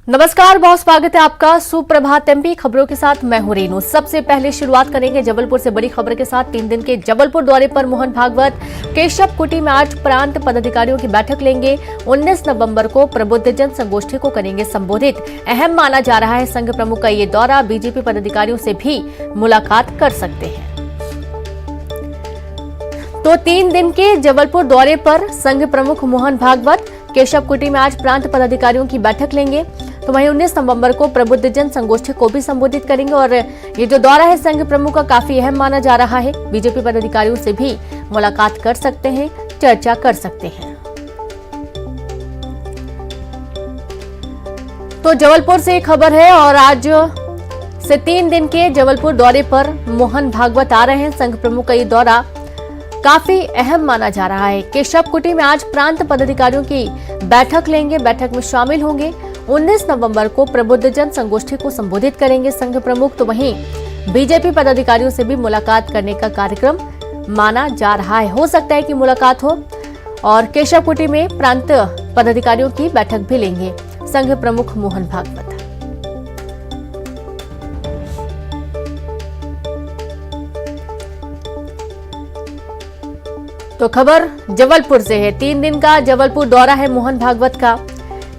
नमस्कार, बहुत स्वागत है आपका सुप्रभात एमपी खबरों के साथ मैं हूं रेनू। सबसे पहले शुरुआत करेंगे जबलपुर से बड़ी खबर के साथ। 3 दिन के जबलपुर दौरे पर मोहन भागवत केशव कुटी में आज प्रांत पदाधिकारियों की बैठक लेंगे। 19 नवंबर को प्रबुद्धजन संगोष्ठी को करेंगे संबोधित। अहम माना जा रहा है संघ प्रमुख का ये दौरा, बीजेपी पदाधिकारियों से भी मुलाकात कर सकते हैं। तो 3 दिन के जबलपुर दौरे पर संघ प्रमुख मोहन भागवत केशव कुटी में आज प्रांत पदाधिकारियों की बैठक लेंगे। तो वहीं 19 नवंबर को प्रबुद्धजन संगोष्ठी को भी संबोधित करेंगे और ये जो दौरा है संघ प्रमुख का काफी अहम माना जा रहा है। बीजेपी पदाधिकारियों से भी मुलाकात कर सकते हैं, चर्चा कर सकते हैं। तो जबलपुर से एक खबर है और आज से 3 दिन के जबलपुर दौरे पर मोहन भागवत आ रहे हैं। संघ प्रमुख का ये दौरा काफी अहम माना जा रहा है। केशव कुटी में आज प्रांत पदाधिकारियों की बैठक लेंगे, बैठक में शामिल होंगे। 19 नवंबर को प्रबुद्धजन संगोष्ठी को संबोधित करेंगे संघ प्रमुख। तो वहीं बीजेपी पदाधिकारियों से भी मुलाकात करने का कार्यक्रम माना जा रहा है। हो सकता है कि मुलाकात हो और केशव कुटी में प्रांत पदाधिकारियों की बैठक भी लेंगे संघ प्रमुख मोहन भागवत। तो खबर जबलपुर से है। 3 दिन का जबलपुर दौरा है मोहन भागवत का।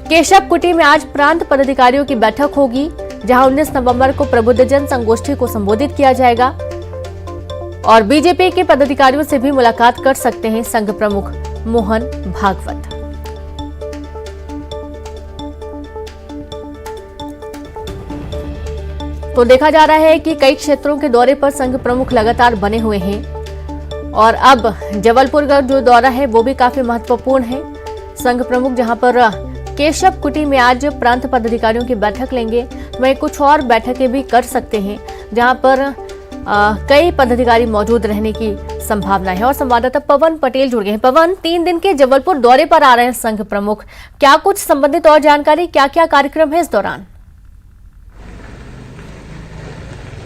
केशव कुटी में आज प्रांत पदाधिकारियों की बैठक होगी, जहां 19 नवंबर को प्रबुद्धजन संगोष्ठी को संबोधित किया जाएगा और बीजेपी के पदाधिकारियों से भी मुलाकात कर सकते हैं संघ प्रमुख मोहन भागवत। तो देखा जा रहा है कि कई क्षेत्रों के दौरे पर संघ प्रमुख लगातार बने हुए हैं और अब जबलपुर का जो दौरा है वो भी काफी महत्वपूर्ण है। संघ प्रमुख जहां पर केशव कुटी में आज प्रांत पदाधिकारियों की बैठक लेंगे, वहीं कुछ और बैठकें भी कर सकते हैं जहां पर कई पदाधिकारी मौजूद रहने की संभावना है। और संवाददाता पवन पटेल जुड़ गए हैं। पवन, 3 दिन के जबलपुर दौरे पर आ रहे हैं संघ प्रमुख, क्या कुछ संबंधित और जानकारी, क्या क्या कार्यक्रम है इस दौरान?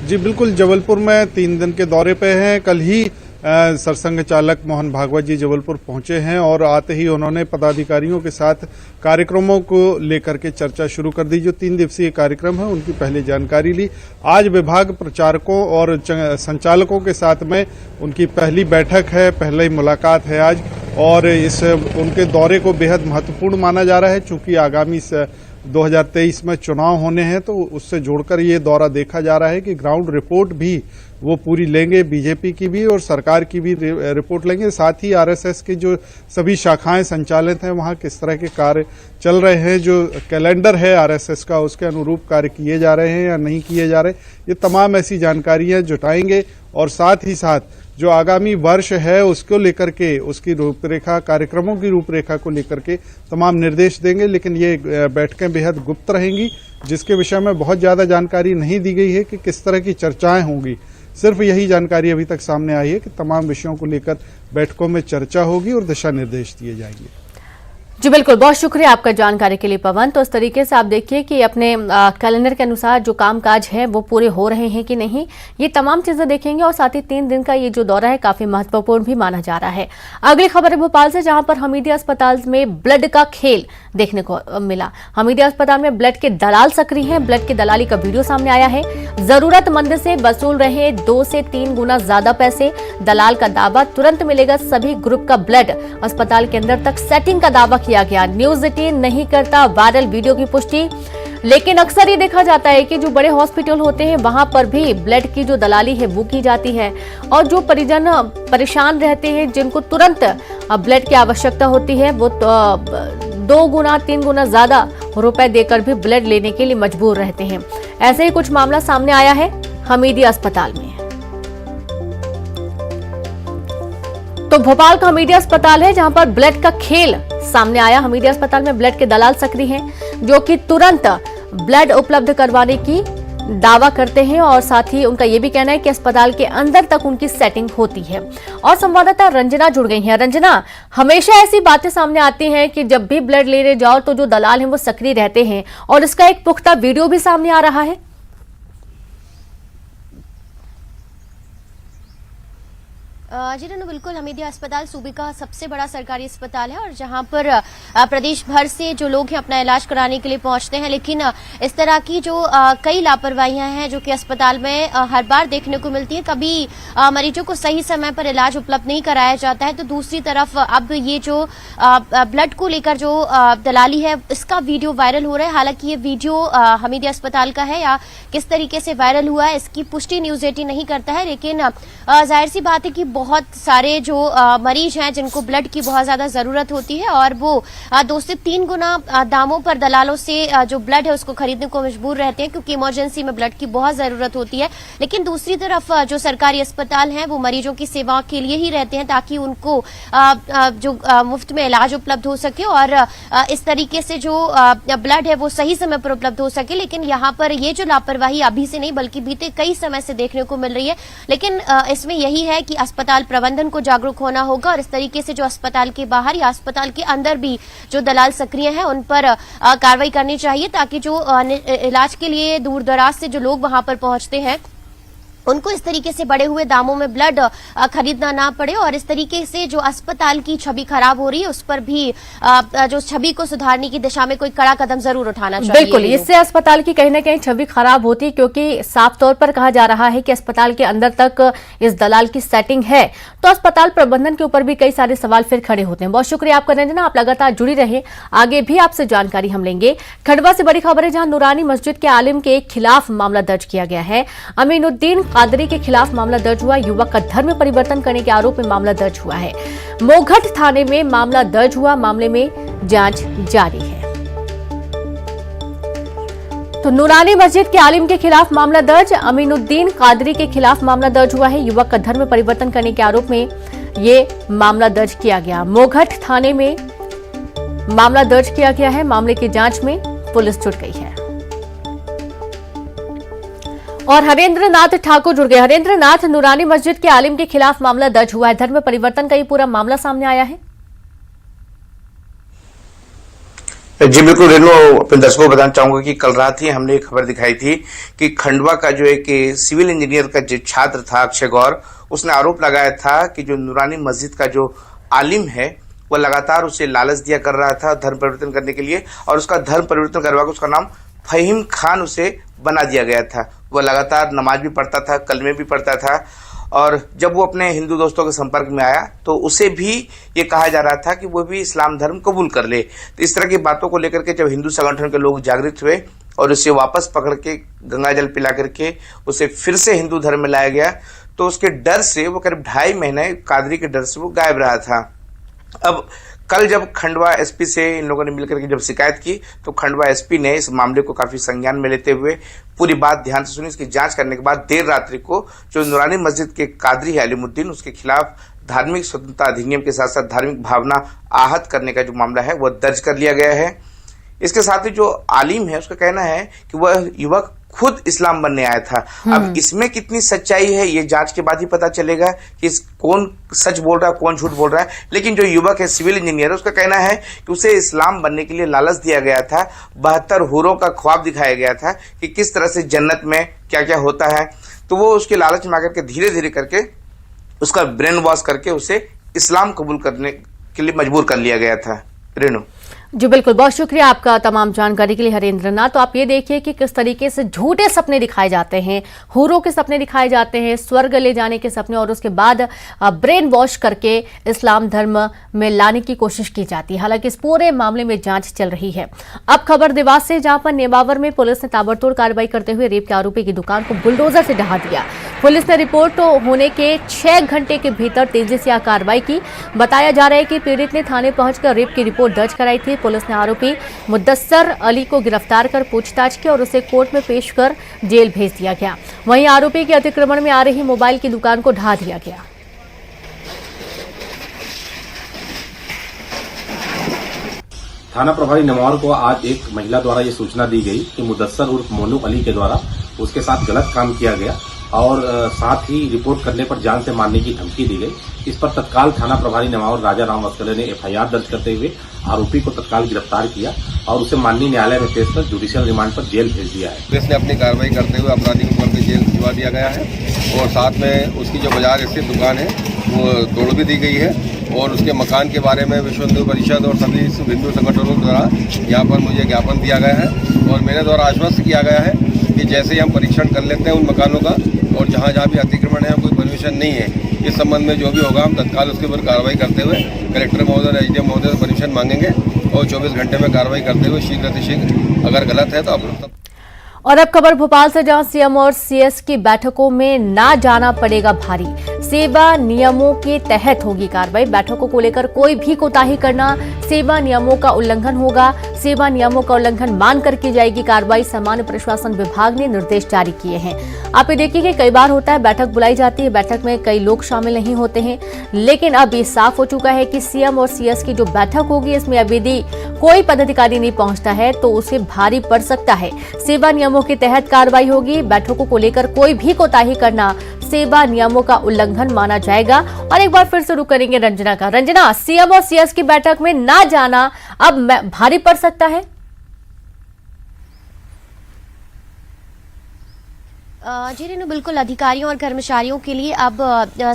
जी बिल्कुल, जबलपुर में 3 दिन के दौरे पे हैं। कल ही सरसंघ चालक मोहन भागवत जी जबलपुर पहुंचे हैं और आते ही उन्होंने पदाधिकारियों के साथ कार्यक्रमों को लेकर के चर्चा शुरू कर दी। जो 3 दिवसीय कार्यक्रम है उनकी पहले जानकारी ली। आज विभाग प्रचारकों और संचालकों के साथ में उनकी पहली बैठक है, पहली मुलाकात है आज। और इस उनके दौरे को बेहद महत्वपूर्ण माना जा रहा है, चूंकि आगामी 2023 में चुनाव होने हैं, तो उससे जोड़कर ये दौरा देखा जा रहा है कि ग्राउंड रिपोर्ट भी वो पूरी लेंगे, बीजेपी की भी और सरकार की भी रिपोर्ट लेंगे। साथ ही आरएसएस की जो सभी शाखाएं संचालित हैं वहां किस तरह के कार्य चल रहे हैं, जो कैलेंडर है आरएसएस का उसके अनुरूप कार्य किए जा रहे हैं या नहीं किए जा रहे, ये तमाम ऐसी जानकारियां जुटाएंगे। और साथ ही साथ जो आगामी वर्ष है उसको लेकर के उसकी रूपरेखा, कार्यक्रमों की रूपरेखा को लेकर के तमाम निर्देश देंगे। लेकिन ये बैठकें बेहद गुप्त रहेंगी, जिसके विषय में बहुत ज्यादा जानकारी नहीं दी गई है कि किस तरह की चर्चाएं होंगी। सिर्फ यही जानकारी अभी तक सामने आई है कि तमाम विषयों को लेकर बैठकों में चर्चा होगी और दिशा निर्देश दिए जाएंगे। जी बिल्कुल, बहुत शुक्रिया आपका जानकारी के लिए पवन। तो इस तरीके से आप देखिए कि अपने कैलेंडर के अनुसार जो कामकाज है वो पूरे हो रहे हैं कि नहीं, ये तमाम चीजें देखेंगे। और साथ ही 3 दिन का ये जो दौरा है काफी महत्वपूर्ण भी माना जा रहा है। अगली खबर है भोपाल से, जहां पर हमीदिया अस्पताल में ब्लड का खेल देखने को मिला। हमीदिया अस्पताल में ब्लड के दलाल सक्रिय हैं। ब्लड की दलाली का वीडियो सामने आया है। जरूरतमंद से वसूल रहे 2 से 3 गुना ज्यादा पैसे। दलाल का दावा, तुरंत मिलेगा सभी ग्रुप का ब्लड। अस्पताल के अंदर तक सेटिंग का दावा किया गया। न्यूज 18 नहीं करता वायरल वीडियो की पुष्टि। लेकिन अक्सर ये देखा जाता है कि जो बड़े हॉस्पिटल होते हैं वहां पर भी ब्लड की जो दलाली है वो की जाती है और जो परिजन परेशान रहते हैं, जिनको तुरंत ब्लड की आवश्यकता होती है, वो 2 गुना 3 गुना ज्यादा रुपए देकर भी ब्लड लेने के लिए मजबूर रहते हैं। ऐसे ही कुछ मामला सामने आया है हमीदिया अस्पताल में। तो भोपाल का हमीदिया अस्पताल है जहां पर ब्लड का खेल सामने आया। हमीदिया अस्पताल में ब्लड के दलाल सक्रिय हैं, जो कि तुरंत ब्लड उपलब्ध करवाने की दावा करते हैं और साथ ही उनका यह भी कहना है कि अस्पताल के अंदर तक उनकी सेटिंग होती है। और संवाददाता रंजना जुड़ गई हैं। रंजना, हमेशा ऐसी बातें सामने आती हैं कि जब भी ब्लड लेने जाओ तो जो दलाल हैं वो सक्रिय रहते हैं और इसका एक पुख्ता वीडियो भी सामने आ रहा है। जी रेनू, बिल्कुल हमीदिया अस्पताल सूबे का सबसे बड़ा सरकारी अस्पताल है और जहां पर प्रदेश भर से जो लोग हैं अपना इलाज कराने के लिए पहुंचते हैं, लेकिन इस तरह की जो कई लापरवाहियां हैं जो कि अस्पताल में हर बार देखने को मिलती है। कभी मरीजों को सही समय पर इलाज उपलब्ध नहीं कराया जाता है, तो दूसरी तरफ अब ये जो ब्लड को लेकर जो दलाली है इसका वीडियो वायरल हो रहा है। हालांकि ये वीडियो हमीदिया अस्पताल का है या किस तरीके से वायरल हुआ है इसकी पुष्टि न्यूज 18 नहीं करता है, लेकिन जाहिर सी बात है कि बहुत सारे जो मरीज हैं जिनको ब्लड की बहुत ज्यादा जरूरत होती है और वो 2 से 3 गुना दामों पर दलालों से जो ब्लड है उसको खरीदने को मजबूर रहते हैं, क्योंकि इमरजेंसी में ब्लड की बहुत जरूरत होती है। लेकिन दूसरी तरफ जो सरकारी अस्पताल हैं वो मरीजों की सेवा के लिए ही रहते हैं ताकि उनको जो मुफ्त में इलाज उपलब्ध हो सके और इस तरीके से जो ब्लड है वो सही समय पर उपलब्ध हो सके। लेकिन यहाँ पर ये जो लापरवाही अभी से नहीं बल्कि बीते कई समय से देखने को मिल रही है। लेकिन इसमें यही है कि अस्पताल प्रबंधन को जागरूक होना होगा और इस तरीके से जो अस्पताल के बाहर या अस्पताल के अंदर भी जो दलाल सक्रिय हैं उन पर कार्रवाई करनी चाहिए, ताकि जो इलाज के लिए दूर दराज से जो लोग वहां पर पहुंचते हैं उनको इस तरीके से बढ़े हुए दामों में ब्लड खरीदना ना पड़े और इस तरीके से जो अस्पताल की छवि खराब हो रही है उस पर भी जो छवि को सुधारने की दिशा में कोई कड़ा कदम जरूर उठाना चाहिए। बिल्कुल, इससे अस्पताल की कहीं ना कहीं छवि खराब होती है, क्योंकि साफ तौर पर कहा जा रहा है कि अस्पताल के अंदर तक इस दलाल की सेटिंग है, तो अस्पताल प्रबंधन के ऊपर भी कई सारे सवाल फिर खड़े होते हैं। बहुत शुक्रिया आपका रंजना, आप लगातार जुड़ी रहे, आगे भी आपसे जानकारी हम लेंगे। खंडवा से बड़ी खबर है, जहां नूरानी मस्जिद के आलिम के खिलाफ मामला दर्ज किया गया है। अमीनुद्दीन कादरी के खिलाफ मामला दर्ज हुआ। युवक का धर्म परिवर्तन करने के आरोप में मामला दर्ज हुआ है। मोघट थाने में मामला दर्ज हुआ, मामले में जांच जारी है। तो नूरानी मस्जिद के आलिम के खिलाफ मामला दर्ज, अमीनुद्दीन कादरी के खिलाफ मामला दर्ज हुआ है। युवक का धर्म परिवर्तन करने के आरोप में ये मामला दर्ज किया गया। मोघट थाने में मामला दर्ज किया गया है। मामले की जांच में पुलिस जुट गई है। और हरेंद्र नाथ ठाकुर जुड़ गए। हरेंद्र नाथ, नूरानी मस्जिद के आलिम के खिलाफ मामला दर्ज हुआ है, धर्म परिवर्तन का ये पूरा मामला सामने आया है। जी बिल्कुल रेनू, अपने दर्शकों को बताना चाहूंगा कि कल रात ही हमने एक खबर दिखाई थी कि खंडवा का जो एक सिविल इंजीनियर का जो छात्र था अक्षय गौर, उसने आरोप लगाया था कि जो नूरानी मस्जिद का जो आलिम है वह लगातार उसे लालच दिया कर रहा था धर्म परिवर्तन करने के लिए, और उसका धर्म परिवर्तन करवा के उसका नाम फहीम खान उसे बना दिया गया था। वह लगातार नमाज भी पढ़ता था, कलमे भी पढ़ता था, और जब वो अपने हिंदू दोस्तों के संपर्क में आया तो उसे भी ये कहा जा रहा था कि वो भी इस्लाम धर्म कबूल कर ले। तो इस तरह की बातों को लेकर के जब हिंदू संगठन के लोग जागृत हुए और उसे वापस पकड़ के गंगा जल पिला करके उसे फिर से हिंदू धर्म में लाया गया, तो उसके डर से वो करीब 2.5 महीने कादरी के डर से वो गायब रहा था। अब कल जब खंडवा एसपी से इन लोगों ने मिलकर के जब शिकायत की तो खंडवा एसपी ने इस मामले को काफी संज्ञान में लेते हुए पूरी बात ध्यान से सुनी। इसकी जांच करने के बाद देर रात्रि को जो नूरानी मस्जिद के कादरी है अलीमुद्दीन, उसके खिलाफ धार्मिक स्वतंत्रता अधिनियम के साथ साथ धार्मिक भावना आहत करने का जो मामला है वह दर्ज कर लिया गया है। इसके साथ ही जो आलिम है उसका कहना है कि वह युवक खुद इस्लाम बनने आया था। अब इसमें कितनी सच्चाई है ये जांच के बाद ही पता चलेगा कि कौन सच बोल रहा है कौन झूठ बोल रहा है। लेकिन जो युवक है सिविल इंजीनियर है, उसका कहना है कि उसे इस्लाम बनने के लिए लालच दिया गया था, 72 हूरों का ख्वाब दिखाया गया था कि किस तरह से जन्नत में क्या क्या होता है। तो वो उसके लालच में आकर के धीरे धीरे करके उसका ब्रेन वॉश करके उसे इस्लाम कबूल करने के लिए मजबूर कर लिया गया था। रेनू जी बिल्कुल, बहुत शुक्रिया आपका तमाम जानकारी के लिए हरेंद्र नाथ। तो आप ये देखिए कि किस तरीके से झूठे सपने दिखाए जाते हैं, हूरों के सपने दिखाए जाते हैं, स्वर्ग ले जाने के सपने, और उसके बाद ब्रेन वॉश करके इस्लाम धर्म में लाने की कोशिश की जाती है। हालांकि इस पूरे मामले में जांच चल रही है। अब खबर देवास से, जहां पर नेमावर में पुलिस ने ताबड़तोड़ कार्रवाई करते हुए रेप के आरोपी की दुकान को बुलडोजर से ढहा दिया। पुलिस ने रिपोर्ट होने के 6 घंटे के भीतर तेजी से कार्रवाई की। बताया जा रहा है कि पीड़ित ने थाने पहुंचकर रेप की रिपोर्ट दर्ज कराई थी। पुलिस ने आरोपी मुद्दस्सर अली को गिरफ्तार कर पूछताछ की और उसे कोर्ट में पेश कर जेल भेज दिया गया। वहीं आरोपी के अतिक्रमण में आ रही मोबाइल की दुकान को ढा दिया गया। थाना प्रभारी नेमावर को आज एक महिला द्वारा ये सूचना दी गई कि मुद्दस्सर उर्फ मोनू अली के द्वारा उसके साथ गलत काम किया गया और साथ ही रिपोर्ट करने पर जान से मारने की धमकी दी गई। इस पर तत्काल थाना प्रभारी नेमावर राजा राम वस्कले ने FIR दर्ज करते हुए आरोपी को तत्काल गिरफ्तार किया और उसे माननीय न्यायालय में पेश कर जुडिशियल रिमांड पर जेल भेज दिया है। पुलिस ने अपनी कार्रवाई करते हुए अपराधी को पकड़ के जेल भिजवा दिया गया है और साथ में उसकी जो बाजार स्थित दुकान है वो तोड़ भी दी गई है और उसके मकान के बारे में विश्व हिंदू परिषद और सभी हिंदू संगठनों द्वारा यहाँ पर मुझे ज्ञापन दिया गया है और मेरे द्वारा आश्वस्त किया गया है कि जैसे ही हम परीक्षण कर लेते हैं उन मकानों का और जहाँ जहाँ भी अतिक्रमण है कोई परमिशन नहीं है, इस संबंध में जो भी होगा हम तत्काल उसके ऊपर कार्रवाई करते हुए कलेक्टर महोदय SDM महोदय से परमिशन मांगेंगे और 24 घंटे में कार्रवाई करते हुए शीघ्र अतिशीघ्र अगर गलत है तो आप। और अब खबर भोपाल से, जहां CM और CS की बैठकों में ना जाना पड़ेगा भारी। सेवा नियमों के तहत होगी कार्रवाई। बैठकों को लेकर कोई भी कोताही करना सेवा नियमों का उल्लंघन होगा। सेवा नियमों का उल्लंघन मानकर की जाएगी कार्रवाई। सामान्य प्रशासन विभाग ने निर्देश जारी किए हैं। आप ये देखिए कि कई बार होता है बैठक बुलाई जाती है, बैठक में कई लोग शामिल नहीं होते हैं, लेकिन अब ये साफ हो चुका है कि CM और CS की जो बैठक होगी इसमें यदि कोई पदाधिकारी नहीं पहुंचता है तो उसे भारी पड़ सकता है। सेवा नियमों के तहत कार्रवाई होगी। बैठकों को लेकर कोई भी कोताही करना सेवा नियमों का उल्लंघन माना जाएगा। और एक बार फिर शुरू करेंगे रंजना का। रंजना, CM और CS की बैठक में ना जाना अब भारी पड़ सकता है। जी रेनू, बिल्कुल अधिकारियों और कर्मचारियों के लिए अब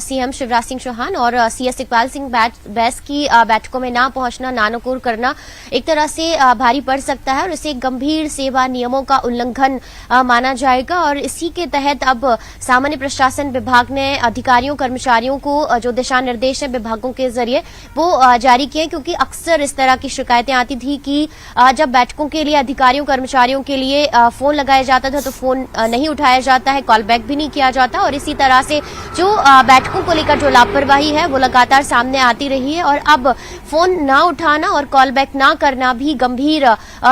CM शिवराज सिंह चौहान और CS इकबाल सिंह बैस की बैठकों में ना पहुंचना, नानुकुर करना एक तरह से भारी पड़ सकता है और इसे गंभीर सेवा नियमों का उल्लंघन माना जाएगा। और इसी के तहत अब सामान्य प्रशासन विभाग ने अधिकारियों कर्मचारियों को जो दिशा निर्देश है विभागों के जरिए वो जारी किए, क्योंकि अक्सर इस तरह की शिकायतें आती थी कि जब बैठकों के लिए अधिकारियों कर्मचारियों के लिए फोन लगाया जाता था तो फोन नहीं उठाया जाता है, कॉल बैक भी नहीं किया जाता और इसी तरह से जो बैठकों को लेकर जो लापरवाही है वो लगातार सामने आती रही है। और अब फोन ना उठाना और कॉल बैक ना करना भी गंभीर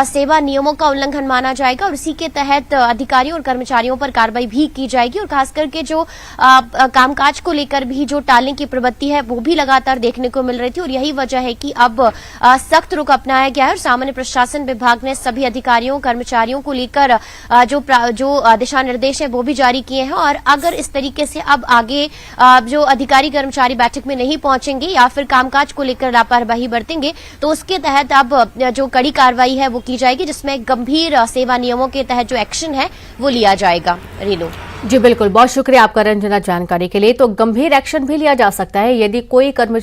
सेवा नियमों का उल्लंघन माना जाएगा और इसी के तहत अधिकारियों और कर्मचारियों पर कार्रवाई भी की जाएगी। और खास करके जो कामकाज को लेकर भी जो टालने की प्रवृत्ति है वो भी लगातार देखने को मिल रही थी और यही वजह है कि अब सख्त रुख अपनाया गया है और सामान्य प्रशासन विभाग ने सभी अधिकारियों कर्मचारियों को लेकर जो दिशा निर्देश है वो भी जारी किए हैं। और अगर इस तरीके से अब आगे जो अधिकारी कर्मचारी बैठक में नहीं पहुंचेंगे या फिर कामकाज को लेकर लापरवाही बरतेंगे तो उसके तहत अब जो कड़ी कार्रवाई है वो की जाएगी, जिसमें गंभीर सेवा नियमों के तहत जो एक्शन है वो लिया जाएगा। रीनू जी बिल्कुल, बहुत शुक्रिया आपका रंजना जानकारी के लिए। तो गंभीर एक्शन भी लिया जा सकता है यदि कोई कर्मचारी